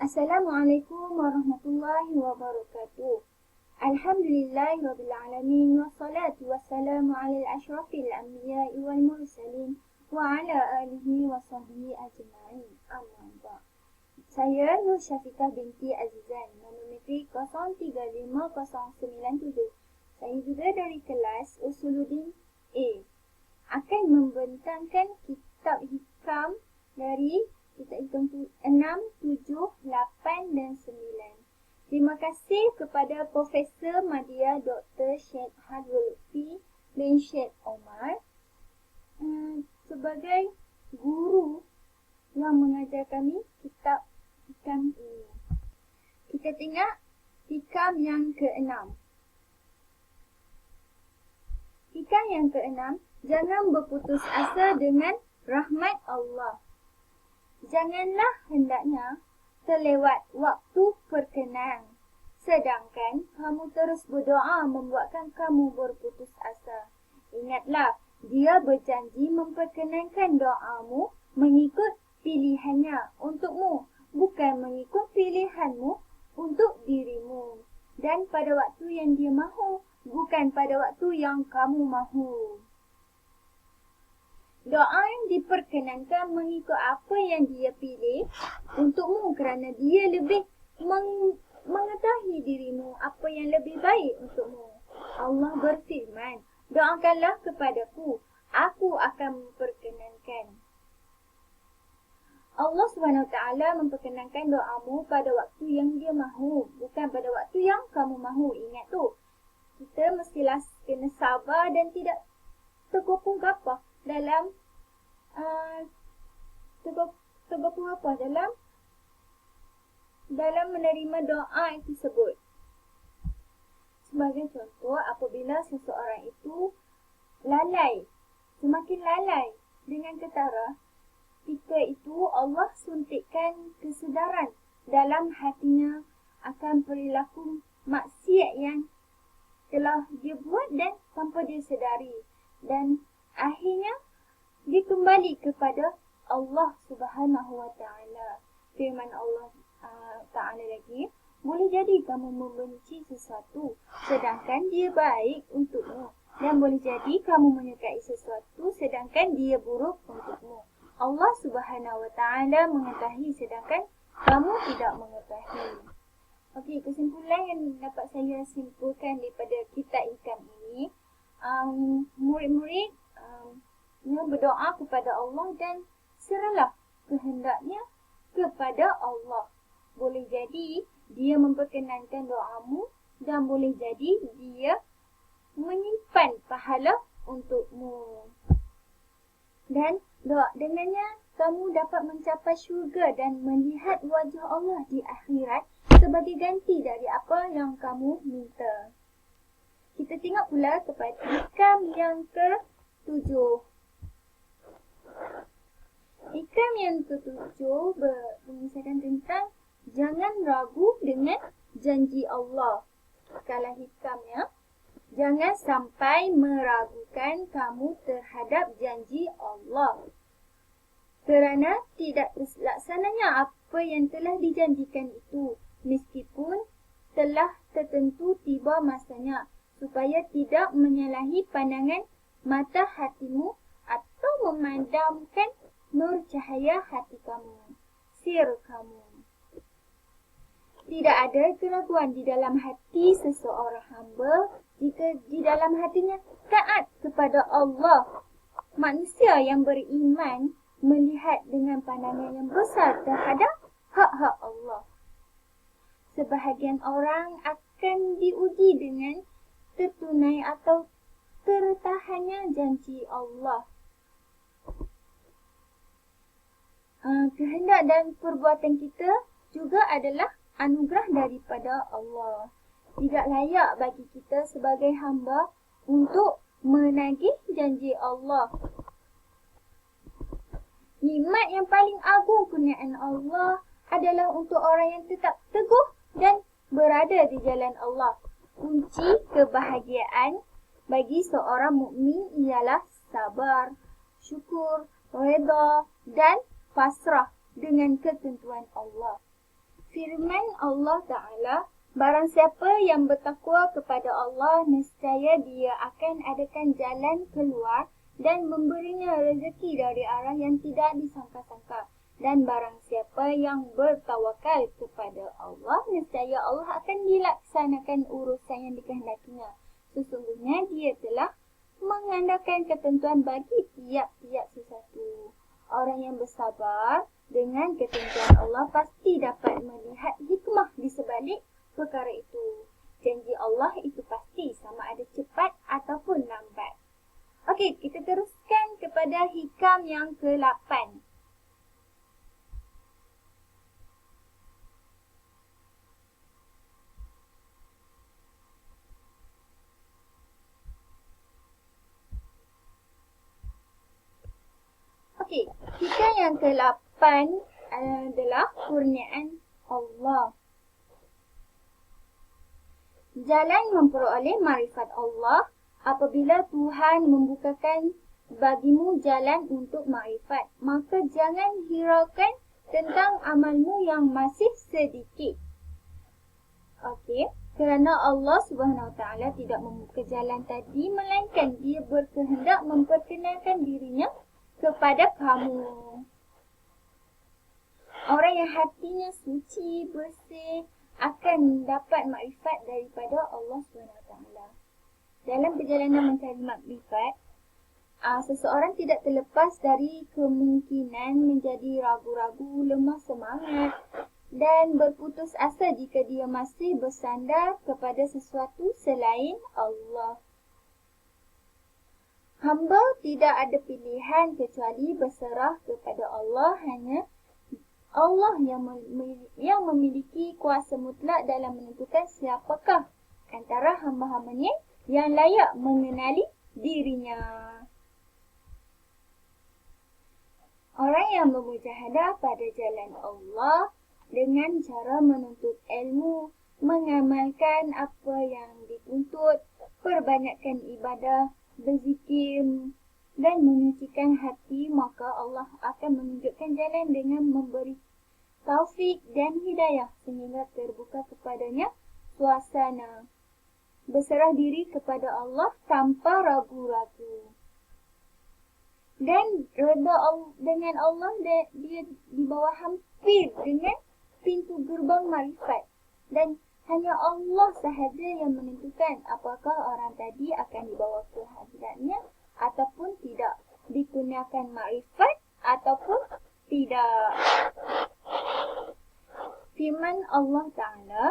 Assalamualaikum warahmatullahi wabarakatuh. Alhamdulillahirrabbilalamin. Wassalatu wassalamu ala ashrafil anbiya'i wal mursalin wa ala alihi wa sahbihi ajma'in. Amma ba'd. Saya Nur Syafiqah binti Azizan, nombor metrik 035097. Saya juga dari kelas Usuluddin A. Akan membentangkan kitab hikam dari kitab hikam 6, 7, 8 dan 9. Terima kasih kepada Profesor Madya Dr. Syed Hadrul Lutfi bin Syed Omar sebagai guru yang mengajar kami kitab hikam ini. Kita tengok hikam yang ke-6. Hikam yang ke-6, jangan berputus asa dengan rahmat Allah. Janganlah hendaknya terlewat waktu perkenan, sedangkan kamu terus berdoa membuatkan kamu berputus asa. Ingatlah, dia berjanji memperkenankan doamu mengikut pilihannya untukmu, bukan mengikut pilihanmu untuk dirimu. Dan pada waktu yang dia mahu, bukan pada waktu yang kamu mahu. Doa yang diperkenankan mengikut apa yang dia pilih untukmu kerana dia lebih mengetahui dirimu apa yang lebih baik untukmu. Allah berfirman, doakanlah kepadaku, aku akan memperkenankan. Allah SWT memperkenankan doamu pada waktu yang dia mahu, bukan pada waktu yang kamu mahu. Ingat tu, kita mestilah kena sabar dan tidak tergopong gapah dalam dalam menerima doa tersebut. Sebagai contoh, apabila seseorang itu semakin lalai dengan ketara, ketika itu Allah suntikkan kesedaran dalam hatinya akan perilaku maksiat yang telah dia buat dan tanpa dia sedari, dan akhirnya dia kembali kepada Allah Subhanahu wa Ta'ala. Firman Allah Ta'ala lagi, boleh jadi kamu membenci sesuatu sedangkan dia baik untukmu, dan boleh jadi kamu menyukai sesuatu sedangkan dia buruk untukmu. Allah Subhanahu wa Ta'ala mengetahui sedangkan kamu tidak mengetahui. Okey, kesimpulan yang dapat saya simpulkan daripada kitab hikam ini, murid-murid berdoa kepada Allah dan serahlah kehendaknya kepada Allah. Boleh jadi dia memperkenankan doamu dan boleh jadi dia menyimpan pahala untukmu. Dan dengannya kamu dapat mencapai syurga dan melihat wajah Allah di akhirat sebagai ganti dari apa yang kamu minta. Kita tengok pula kepada hikam yang ke-7. Hikam yang ke-7 mengisahkan tentang jangan ragu dengan janji Allah. Kalau hikamnya, jangan sampai meragukan kamu terhadap janji Allah, kerana tidak terlaksananya apa yang telah dijanjikan itu, meskipun telah tertentu tiba masanya, supaya tidak menyalahi pandangan mata hatimu atau memadamkan nur cahaya hati kamu, sir kamu. Tidak ada keraguan di dalam hati seseorang hamba jika di dalam hatinya taat kepada Allah. Manusia yang beriman melihat dengan pandangan yang besar terhadap hak-hak Allah. Sebahagian orang akan diuji dengan tertunai atau tertahannya janji Allah. Kehendak dan perbuatan kita juga adalah anugerah daripada Allah. Tidak layak bagi kita sebagai hamba untuk menagih janji Allah. Nikmat yang paling agung kurniaan Allah adalah untuk orang yang tetap teguh dan berada di jalan Allah. Kunci kebahagiaan bagi seorang mukmin ialah sabar, syukur, redha dan pasrah dengan ketentuan Allah. Firman Allah Ta'ala, barang siapa yang bertakwa kepada Allah, nescaya dia akan adakan jalan keluar dan memberinya rezeki dari arah yang tidak disangka-sangka. Dan barang siapa yang bertawakal kepada Allah, nescaya Allah akan dilaksanakan urusan yang dikehendakinya. Sesungguhnya dia telah mengandalkan ketentuan bagi tiap-tiap sesuatu. Orang yang bersabar dengan ketentuan Allah pasti dapat melihat hikmah di sebalik perkara itu. Janji Allah itu pasti, sama ada cepat ataupun lambat. Okey, kita teruskan kepada hikam yang ke-8. Okey, hikam yang ke-8 adalah kurniaan Allah. Jalan memperoleh makrifat Allah apabila Tuhan membukakan bagimu jalan untuk makrifat, maka jangan hiraukan tentang amalmu yang masih sedikit. Okey, kerana Allah Subhanahu Wa Taala tidak membuka jalan tadi, melainkan Dia berkehendak memperkenalkan dirinya kepada kamu. Orang yang hatinya suci, bersih akan dapat makrifat daripada Allah SWT. Dalam perjalanan mencari makrifat, seseorang tidak terlepas dari kemungkinan menjadi ragu-ragu, lemah semangat dan berputus asa jika dia masih bersandar kepada sesuatu selain Allah. Hamba tidak ada pilihan kecuali berserah kepada Allah. Hanya Allah yang memiliki kuasa mutlak dalam menentukan siapakah antara hamba-hambanya yang layak mengenali dirinya. Orang yang bermujahadah pada jalan Allah dengan cara menuntut ilmu, mengamalkan apa yang dituntut, perbanyakkan ibadah, berzikir dan menyucikan hati, maka Allah akan menunjukkan jalan dengan memberi taufik dan hidayah sehingga terbuka kepadanya suasana berserah diri kepada Allah tanpa ragu-ragu. Dan redha dengan Allah, dia di bawah hampir dengan pintu gerbang makrifat. Dan hanya Allah sahaja yang menentukan apakah orang tadi akan dibawa ke hadiratnya ataupun tidak, dikurniakan makrifat ataupun tidak. Firman Allah Ta'ala,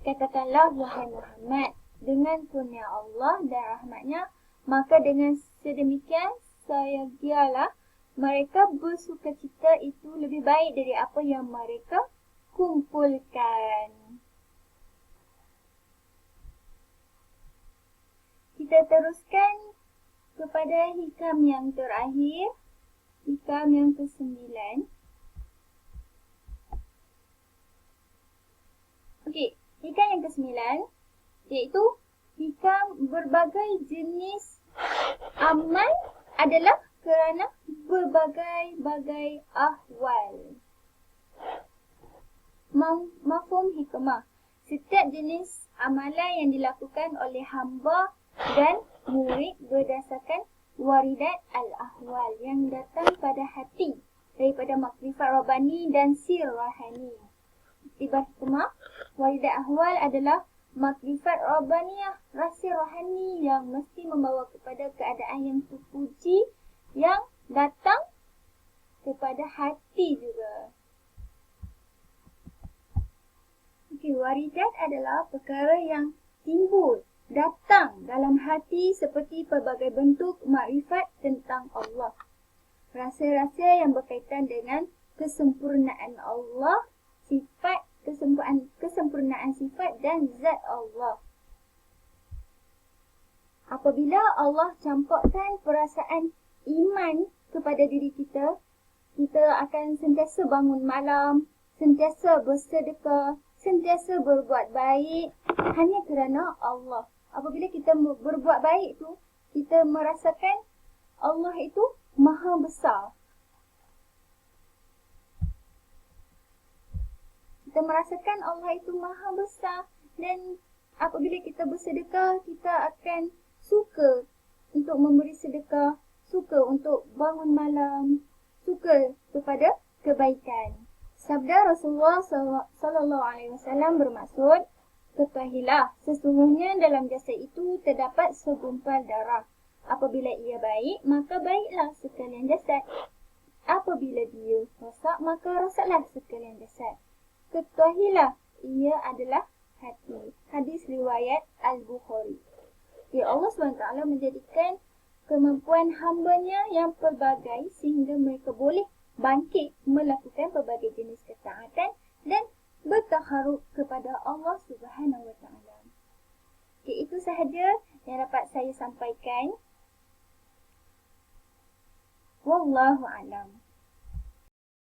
katakanlah wahai Muhammad, dengan kurnia Allah dan rahmatnya, maka dengan sedemikian sayagialah mereka bersukacita itu lebih baik dari apa yang mereka kumpulkan. Kita teruskan kepada hikam yang terakhir, hikam yang ke-9. Okey, hikam yang ke-9 iaitu hikam berbagai jenis amal adalah kerana berbagai-bagai ahwal. Mafhum hikmah. Setiap jenis amalan yang dilakukan oleh hamba dan murid berdasarkan waridat al-ahwal yang datang pada hati daripada makrifat Rabbani dan sir rohani. Iktibar hikmah, waridat ahwal adalah makrifat Rabbaniyah, rahsia rohani yang mesti membawa kepada keadaan yang terpuji yang datang kepada hati juga. Okey, waridat adalah perkara yang timbul, datang dalam hati seperti pelbagai bentuk makrifat tentang Allah. Rahsia-rahsia yang berkaitan dengan kesempurnaan Allah, sifat kesempurnaan sifat dan zat Allah. Apabila Allah campurkan perasaan iman kepada diri kita, kita akan sentiasa bangun malam, sentiasa bersedekah, sentiasa berbuat baik hanya kerana Allah. Apabila kita berbuat baik tu, kita merasakan Allah itu maha besar. Kita kita merasakan Allah itu maha besar. Dan apabila kita bersedekah, kita akan suka untuk memberi sedekah, suka untuk bangun malam, suka kepada kebaikan. Sabda Rasulullah sallallahu alaihi wasallam bermaksud, ketahuilah sesungguhnya dalam jasad itu terdapat segumpal darah. Apabila ia baik, maka baiklah sekalian jasad. Apabila dia rosak, maka rosaklah sekalian jasad. Ketahuilah ia adalah hati. Hadis riwayat Al-Bukhari. Ya, Allah SWT menjadikan kemampuan hambanya yang pelbagai sehingga mereka boleh bangkit melakukan